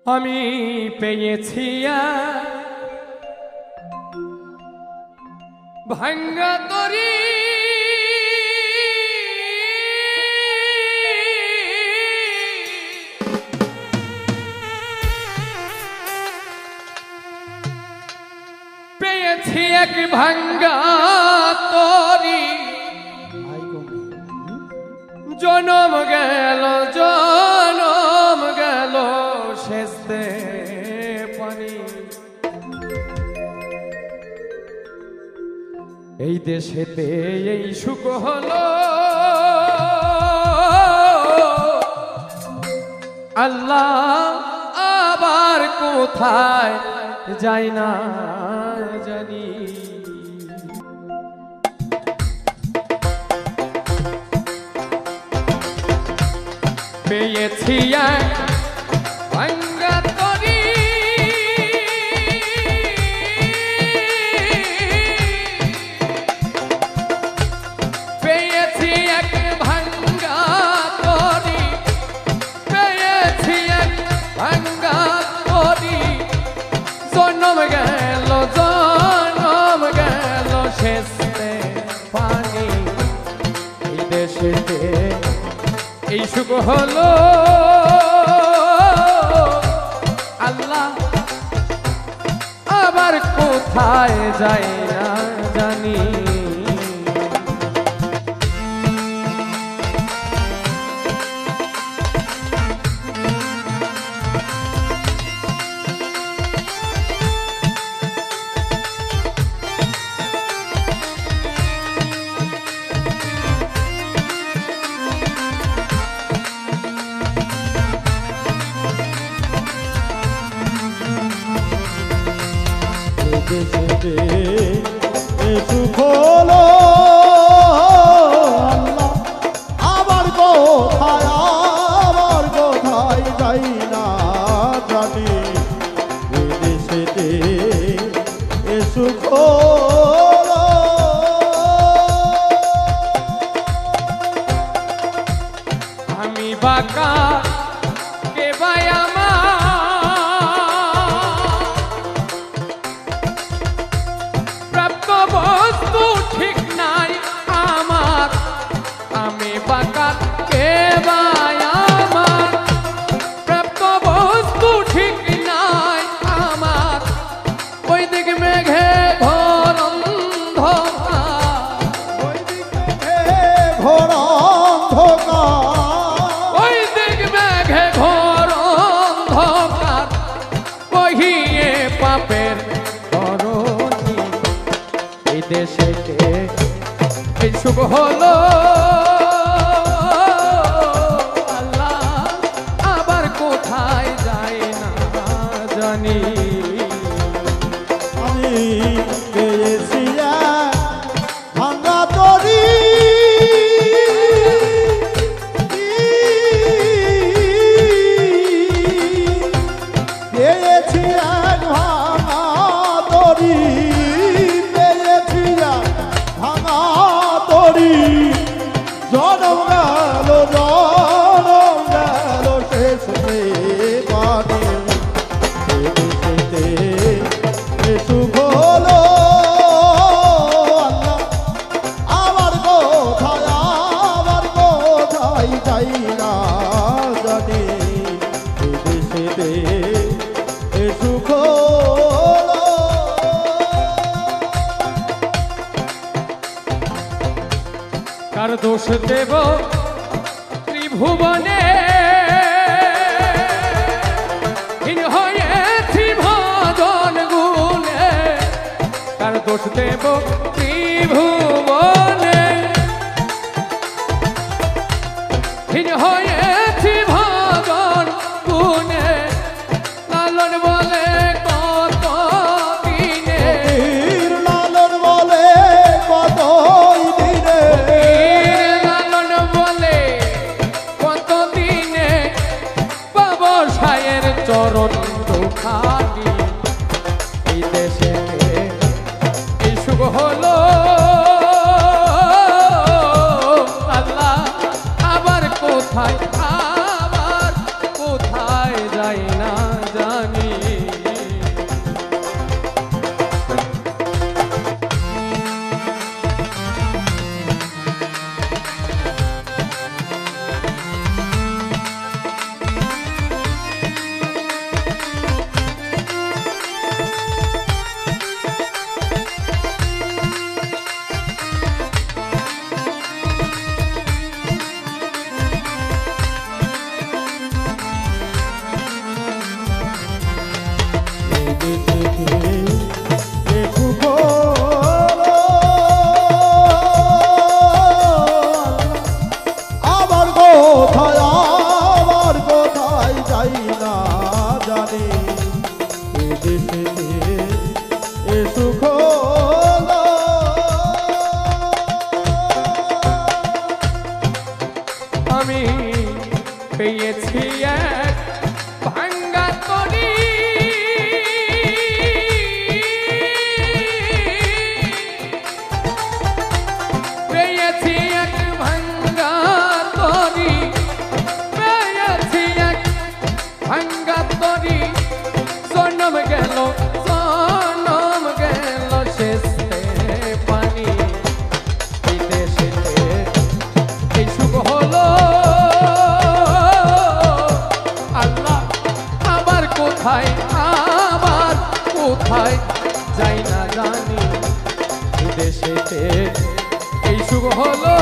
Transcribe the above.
আমি পেয়েছি ভাঙ্গা তরি পেয়েছি এক ভাঙ্গা তরি জনম গেল শেষে পানি এই দেশেতে এই সুখ হলো আল্লাহ আবার কোথায় যাই না জানি পেয়েছি ভাঙ্গা তরি পেয়েছি এক ভাঙ্গা তরি পেয়েছি এক ভাঙ্গা তরি জনম গেল শেষে পানি এই দেশেতে এই সুখ হলো আল্লাহ আবার কোথায় যাই না জানি সুখ হলো আল্লাহ আবার কোথায় যাই না জানি দেশেতে সুখ হলো আমি বাঁকা কে ভাই বস্তু ঠিক নাই আমার আমি বাঁকা কে ভাই আমার প্রাপ্ত বস্তু ঠিক নাই আমার ওই দিক মেঘে ঘোর ওই দিক মেঘে ঘোর অন্ধকার বহিয়ে পাপের দেশেতে এই শুভ হলো আল্লাহ আবার কোথায় যাই না জানি আমি পেয়েছি ভাঙ্গা তরি পেয়েছি ভাঙ্গা তরি জনম গেল শেষে পানি সুখ হলো আল্লাহ আবার কোথায় যাই না জানি দেশেতে সুখ কার দোষ দেব ত্রিভুবনে হীন হয়েছি ভজন গুণে কার দোষ দেব ত্রিভুবনে হীন হয়েছি ভজন গুণে লালন বলে কত দিনে লালন বলে কত চরণ দুখানি এই দেশে এই শুভ হলো আল্লাহ আবার কোথায় যাই না কোথায় যাই না জানি বিদেশেতে এই সুখ হলো